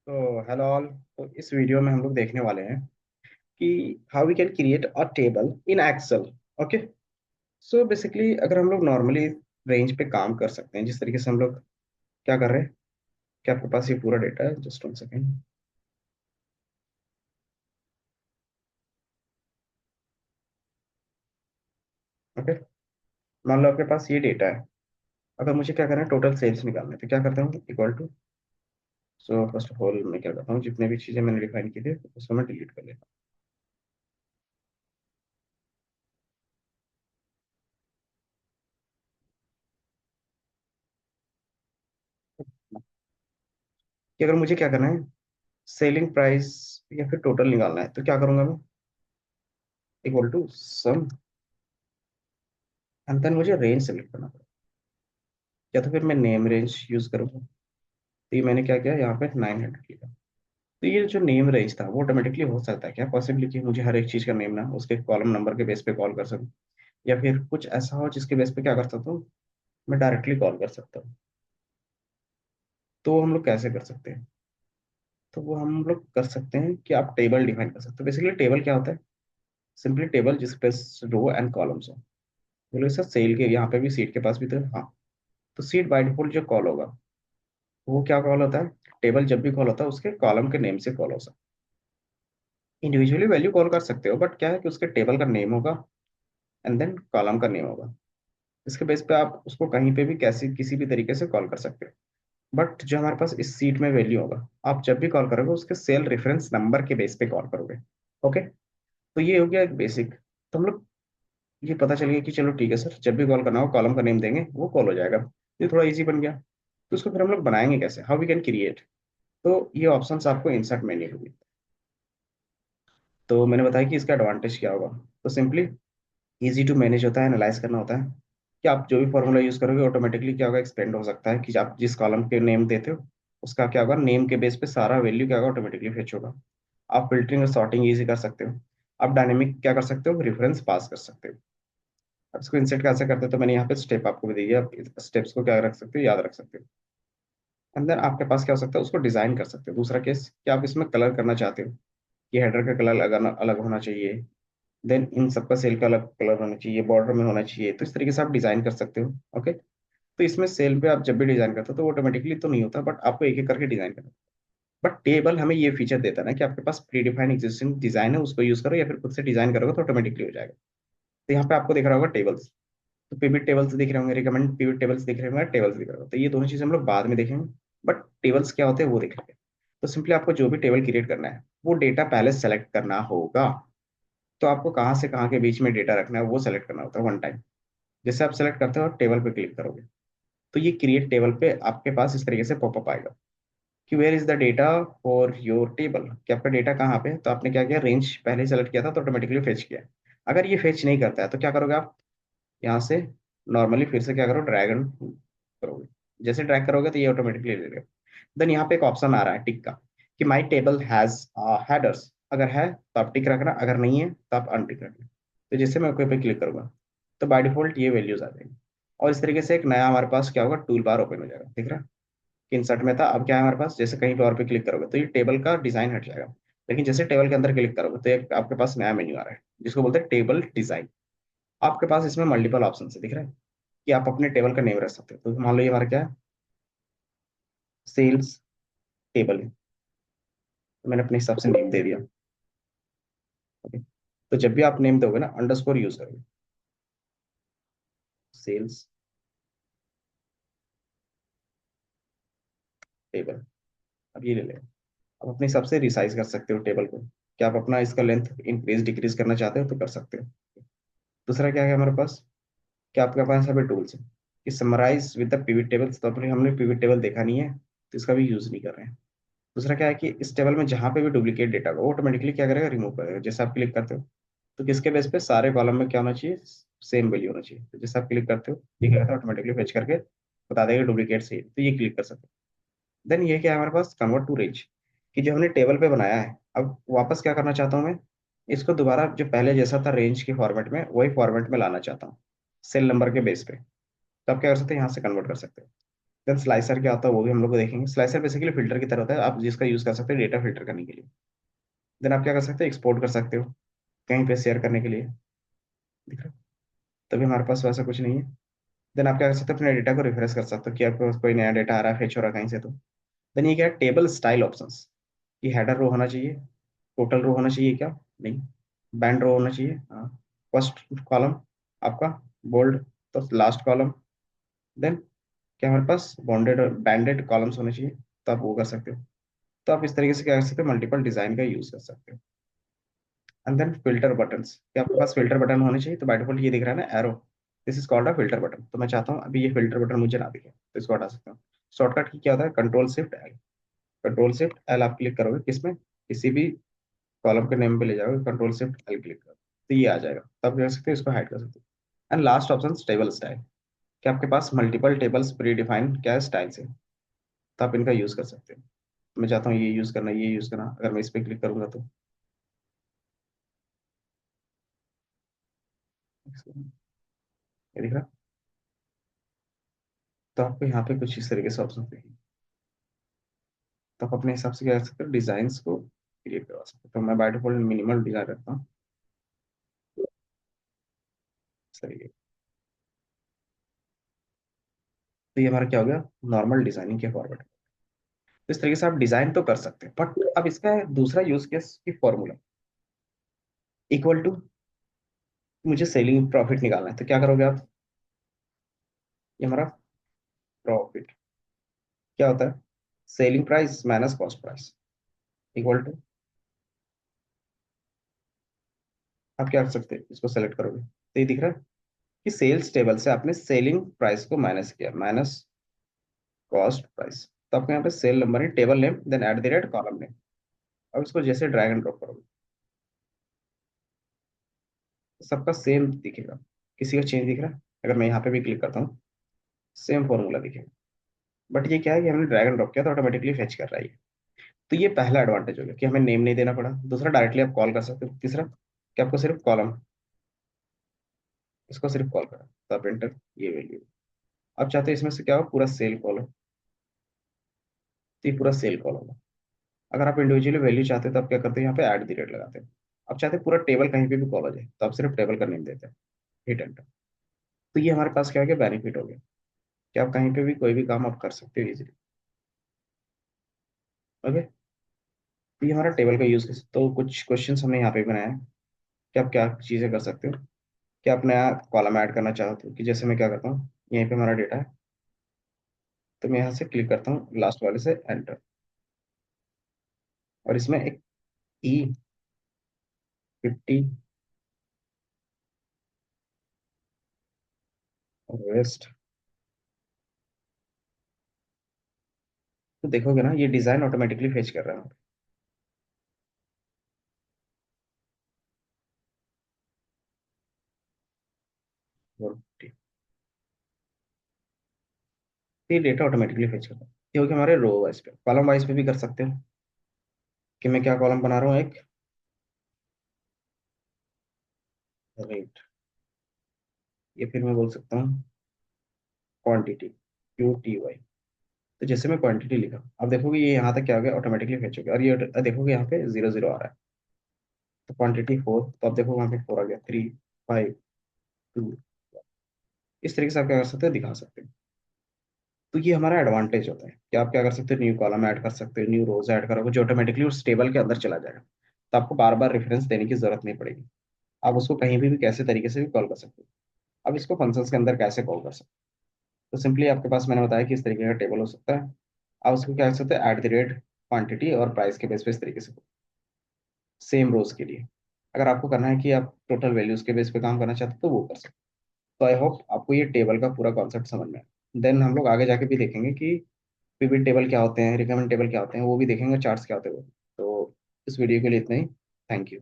तो hello all. तो इस वीडियो में हम लोग देखने वाले हैं कि how we can create a table in Excel. Okay. So basically अगर हम लोग नॉर्मली रेंज पे काम कर सकते हैं जिस तरीके से हम लोग क्या कर रहे हैं, क्या आपके पास ये पूरा डेटा है? Just one second. ओके। मान लो आपके पास ये डेटा है। अगर मुझे क्या करना है, टोटल सेल्स निकालना है, तो क्या करता हूँ, equal to. So first of all मैं क्या करता हूँ, जितने भी चीज़ें मैंने डिफाइन की थी उसको मैं डिलीट कर लेता हूँ कि अगर मुझे क्या करना है, सेलिंग प्राइस या फिर टोटल निकालना है, तो क्या करूंगा मैं, equal to sum, and then मुझे रेंज सेलेक्ट करना पड़ेगा, या तो फिर मैं नेम रेंज यूज करूंगा। तो ये मैंने क्या किया, यहाँ पे 900 लिखा। तो ये जो नेम रेंज था वो ऑटोमेटिकली हो सकता है क्या पॉसिबली कि मुझे हर एक चीज का नेम ना उसके कॉलम नंबर के बेस पे कॉल कर सकूं, या फिर कुछ ऐसा हो जिसके बेस पे क्या कर सकता हूँ, मैं डायरेक्टली कॉल कर सकता हूँ। तो हम लोग कैसे कर सकते हैं? तो वो हम लोग कर सकते हैं कि आप टेबल डिफाइन कर सकते हो। बेसिकली टेबल क्या होता है? सिंपली टेबल जिस पे रो एंड कॉलम्स हो। बोलो सर सेल के यहाँ पे भी सीट के पास भी तो है। हाँ। तो सीट बाय डिफॉल्ट जो कॉल होगा वो क्या कॉल होता है, टेबल जब भी कॉल होता है उसके कॉलम के नेम से कॉल हो सकता है। इंडिविजुअली वैल्यू कॉल कर सकते हो, बट क्या है कि उसके टेबल का नेम होगा एंड देन कॉलम का नेम होगा। इसके बेस पे आप उसको कहीं पे भी कैसी किसी भी तरीके से कॉल कर सकते हो। बट जो हमारे पास इस सीट में वैल्यू होगा, आप जब भी कॉल करोगे उसके सेल रेफरेंस नंबर के बेस पे कॉल करोगे। ओके। तो ये हो गया एक बेसिक। तो हम लोग ये पता चल गया कि चलो ठीक है सर, जब भी कॉल करना हो कॉलम का नेम देंगे वो कॉल हो जाएगा। ये थोड़ा इजी बन गया। तो इसको फिर हम लोग बनाएंगे कैसे, हाउ वी कैन क्रिएट। तो ये ऑप्शंस आपको इंसर्ट मेन्यू होगी। तो मैंने बताया कि इसका एडवांटेज क्या होगा। तो सिंपली इजी टू मैनेज होता है, एनालाइज करना होता है कि आप जो भी फॉर्मूला यूज करोगे ऑटोमेटिकली क्या होगा, एक्सपेंड हो सकता है कि आप जिस कॉलम के नेम देते हो उसका क्या होगा, नेम के बेस पे सारा वैल्यू क्या होगा, ऑटोमेटिकली फेच होगा। आप फिल्टरिंग और सॉर्टिंग इजी कर सकते हो। आप डायनेमिक क्या कर सकते हो, रेफरेंस पास कर सकते हो। अब इसको इंसर्ट कैसे करते हो, तो मैंने यहाँ पे स्टेप आपको भी दी है, आप स्टेप्स को क्या रख सकते हो, याद रख सकते हो। अंदर आपके पास क्या हो सकता है, उसको डिजाइन कर सकते हो। दूसरा केस कि आप इसमें कलर करना चाहते हो कि हेडर का कलर अलग अलग होना चाहिए, देन इन सबका सेल का अलग कलर होना चाहिए, बॉर्डर में होना चाहिए। तो इस तरीके से आप डिजाइन कर सकते हो। ओके। तो इसमें सेल पे आप जब भी डिजाइन करते हो तो ऑटोमेटिकली तो नहीं होता, बट आपको एक एक करके डिजाइन करना। बट टेबल हमें ये फीचर देता है ना कि आपके पास प्री डिफाइंड एग्जिस्टिंग डिजाइन है, उसको यूज करो या फिर खुद से डिजाइन करोगे तो ऑटोमेटिकली हो जाएगा। तो यहाँ पे आपको दिख रहा होगा टेबल्स। तो पिवट टेबल्स दिख रहे होंगे, रिकमेंड पिवट टेबल्स दिख रहे होंगे, टेबल्स दिख रहे होंगे। तो ये दोनों चीजें हम लोग बाद में देखेंगे, बट टेबल्स क्या होते हैं वो देख लेंगे। तो सिंपली आपको जो भी टेबल क्रिएट करना है वो डेटा पहले सेलेक्ट करना होगा। तो आपको कहाँ से कहाँ के बीच में डेटा रखना है वो सेलेक्ट करना होता है वन टाइम। जैसे आप सेलेक्ट करते हो टेबल पे क्लिक करोगे तो ये क्रिएट टेबल पे आपके पास इस तरीके से पॉपअप आएगा कि where is the data for your table, कि आपका डेटा कहाँ पे है। तो आपने क्या किया, रेंज पहले सेलेक्ट किया था तो ऑटोमेटिकली फेच किया। अगर ये फेच नहीं करता है तो क्या करोगे आप, यहाँ से नॉर्मली फिर से क्या करो, ड्रैग करोगे। जैसे ड्रैग करोगे तो ये ऑटोमेटिकली ले लेगा। देन यहाँ पे एक ऑप्शन आ रहा है टिक का, कि माई टेबल हैज हेडर्स। अगर है तो आप टिक रखना, अगर नहीं है तो आप अनटिक रखना। तो जैसे मैं ओके पे क्लिक करूंगा तो बाय डिफॉल्ट ये वैल्यूज आ जाएंगी। और इस तरीके से एक नया हमारे पास क्या होगा, टूल बार ओपन हो जाएगा। दिख रहा है कि इंसर्ट में था, अब क्या है हमारे पास, जैसे कहीं पे और पे क्लिक करोगे तो ये टेबल का डिजाइन हट जाएगा। लेकिन जैसे टेबल के अंदर क्लिक करोगे तो एक आपके पास नया मेन्यू आ रहा है जिसको बोलते हैं टेबल डिजाइन। आपके पास इसमें मल्टीपल ऑप्शन है, दिख रहा है कि आप अपने टेबल का नेम रख सकते हो। तो मान लो ये हमारा क्या है, सेल्स टेबल है। तो मैंने अपने हिसाब से नेम दे दिया। ओके। तो जब भी आप नेम दोगे ना, अंडरस्कोर यूज करोगे, सेल्स टेबल। अब ये ले लें। आप अपने हिसाब से रिसाइज कर सकते हो टेबल को, कि आप अपना इसका लेंथ इंक्रीज डिक्रीज करना चाहते हो तो कर सकते हो। दूसरा क्या है हमारे पास, कि आपके पास यहाँ पे टूल्स है कि summarise with the pivot tables. तो अपने हमने पिवट टेबल देखा नहीं है तो इसका भी यूज नहीं कर रहे हैं। दूसरा क्या है कि इस टेबल में जहां पे भी डुप्लीकेट डेटा होगा वो ऑटोमेटिकली क्या करेगा, रिमूव करेगा। जैसे आप क्लिक करते हो तो किसके बेस पे, सारे कॉलम में क्या होना चाहिए, सेम वैल्यू होना चाहिए। तो जैसे आप क्लिक करते हो दिख रहा था ऑटोमेटिकली फेच करके बता देगा डुप्लीकेट सही है, तो ये क्लिक कर सकते हो। देन ये क्या है हमारे पास, कन्वर्ट टू रेंज, कि जो हमने टेबल पे बनाया है अब वापस क्या करना चाहता हूँ मैं, इसको दोबारा जो पहले जैसा था रेंज के फॉर्मेट में वही फॉर्मेट में लाना चाहता हूँ, सेल नंबर के बेस पे। तो आप क्या कर सकते हैं, यहाँ से कन्वर्ट कर सकते हैं। देन स्लाइसर क्या होता है वो भी हम लोग को देखेंगे। स्लाइसर बेसिकली फिल्टर की तरह होता है, आप जिसका यूज कर सकते हैं डेटा फिल्टर करने के लिए। देन आप क्या कर सकते हैं, एक्सपोर्ट कर सकते हो कहीं पे शेयर करने के लिए। दिख रहा है? तभी हमारे पास वैसा कुछ नहीं है। देन आप क्या कर सकते हो, अपने डेटा को रिफ्रेश कर सकते हो कि आपको कोई नया डेटा आ रहा है, फेच हो रहा है कहीं से तो। देन ये क्या है, टेबल स्टाइल ऑप्शंस। ये हेडर रो होना चाहिए, टोटल रो होना चाहिए क्या, नहीं, बैंड रो होना चाहिए, हाँ, फर्स्ट कॉलम आपका बोल्ड, तो लास्ट कॉलम। देन क्या हमारे पास बॉन्डेड और बैंडेड कॉलम्स होने चाहिए, तो आप वो कर सकते हो। तो आप इस तरीके से क्या कर सकते हो, मल्टीपल डिजाइन का यूज कर सकते हो। एंड देन फिल्टर बटन्स, क्या आपके पास फिल्टर बटन होने चाहिए, तो बाय डिफॉल्ट ये दिख रहा है ना arrow, this is called a filter button. तो मैं चाहता हूँ अभी ये फिल्टर बटन मुझे ना दिखे, तो इसको हटा सकता हूँ। शॉर्टकट की क्या होता है, control shift L. Control shift L आप क्लिक करोगे किसमें, किसी भी कॉलम के नेम पे ले जाओगे, कंट्रोल शिफ्ट एल क्लिक करो तो ये आ जाएगा, तब क्या कर सकते हो, इसको हाइड कर सकते हो। And last option table style, कि आपके पास मल्टीपल टेबल्स प्री डिफाइंड क्या है स्टाइल से, तो आप इनका यूज कर सकते हो। मैं चाहता हूँ ये यूज करना, ये यूज करना, अगर मैं इस पे क्लिक करूंगा तो ये दिख रहा है? तो आपको यहाँ पे कुछ इस तरीके से ऑप्शन देखेंगे, तो आप अपने हिसाब से क्या कर सकते हो, डिजाइन को क्रिएट करवा सकते हो। तो मैं बाय डिफॉल्ट मिनिमल डिजाइन रखता हूँ, सही है। तो ये हमारा क्या हो गया, नॉर्मल डिजाइनिंग के फॉरवर्ड। तो इस तरीके से आप डिजाइन तो कर सकते हैं, बट अब इसका दूसरा यूज केस की फॉर्मूला इक्वल टू, मुझे सेलिंग प्रॉफिट निकालना है, तो क्या करोगे आप, ये हमारा प्रॉफिट क्या होता है, selling price minus cost price equal to, आप क्या कर सकते हैं, इसको सेलेक्ट करोगे तो ये दिख रहा है कि सेल्स टेबल से आपने सेलिंग प्राइस को माइनस किया, माइनस कॉस्ट प्राइस। तो आपको यहाँ पे सेल नंबर है, table name, then at the rate column name. अब इसको जैसे ड्रैग एंड ड्रॉप करोगे तो सबका सेम दिखेगा, किसी का चेंज दिख रहा है, अगर मैं यहाँ पे भी क्लिक करता हूँ सेम फॉर्मूला दिखेगा। बट ये क्या है कि हमने ड्रैग एंड ड्रॉप किया तो ऑटोमेटिकली फेच कर रहा है ये। तो ये पहला एडवांटेज हो गया कि हमें नेम नहीं देना पड़ा। दूसरा, डायरेक्टली आप कॉल कर सकते हो। तीसरा, कि आपको सिर्फ कॉलम, इसको सिर्फ कॉल करा तो आप एंटर, ये वैल्यू। आप चाहते हो इसमें से क्या हो, पूरा सेल कॉलम, तो ये पूरा सेल कॉलम है। अगर आप इंडिविजुअली वैल्यू चाहते हो तो आप क्या करते हैं, यहाँ पे ऐट द रेट लगाते हैं। आप चाहते हैं पूरा टेबल कहीं पे भी कॉल हो जाए, तो आप सिर्फ टेबल का नेम देते हैं, हिट एंटर। तो ये हमारे पास क्या हो गया, बेनिफिट हो गया कि आप कहीं पे भी कोई भी काम आप कर सकते हो इजीली। ओके, तो ये हमारा टेबल का यूज। तो कुछ क्वेश्चंस हमने यहाँ पे बनाया है कि आप क्या चीजें कर सकते हो, कि आप नया कॉलम ऐड करना चाहते हो, कि जैसे मैं क्या करता हूँ, यहीं पे हमारा डेटा है, तो मैं यहाँ से क्लिक करता हूँ लास्ट वाले से एंटर, और इसमें एक E50 वेस्ट, तो देखोगे ना ये डिजाइन ऑटोमेटिकली फेच कर रहा है। और ये डेटा ऑटोमेटिकली फेच कर रहा है। ये हो गया हमारे रो वाइज पे। कॉलम वाइज पे भी कर सकते हो, कि मैं क्या कॉलम बना रहा हूँ, एक रेट, ये फिर मैं बोल सकता हूँ क्वांटिटी, QTY। तो जैसे मैं क्वांटिटी लिखा, अब देखोगे ये यहाँ तक क्या हो गया, ऑटोमेटिकली फेच हो गया। और ये देखोगे यहाँ पे 00 आ रहा है, तो क्वांटिटी 4, तो अब देखो वहाँ पे 4 आ गया, 3, 5, 2। इस तरीके से आप क्या कर सकते हो, दिखा सकते हो। तो ये हमारा एडवांटेज होता है कि आप क्या कर सकते हो, न्यू कॉलम ऐड कर सकते हो, न्यू रोज ऐड करोगे जो ऑटोमेटिकली उस टेबल के अंदर चला जाएगा। तो आपको बार बार रेफरेंस देने की जरूरत नहीं पड़ेगी। आप उसको कहीं भी कैसे तरीके से भी कॉल कर सकते हो। अब इसको फंक्शंस के अंदर कैसे कॉल कर सकते हो, तो सिंपली आपके पास मैंने बताया कि इस तरीके का टेबल हो सकता है। आप उसको क्या कर सकते हैं, एट द रेट क्वांटिटी और प्राइस के बेस पे इस तरीके से, सेम रोज के लिए। अगर आपको करना है कि आप टोटल वैल्यूज के बेस पे काम करना चाहते हो तो वो कर सकते हो। तो आई होप आपको ये टेबल का पूरा कॉन्सेप्ट समझ में आया। देन हम लोग आगे जाके भी देखेंगे कि पिवट टेबल क्या होते हैं, रिकमेंड टेबल क्या होते हैं, वो भी देखेंगे, चार्ट्स क्या होते हैं वो। तो इस वीडियो के लिए इतना ही। Thank you.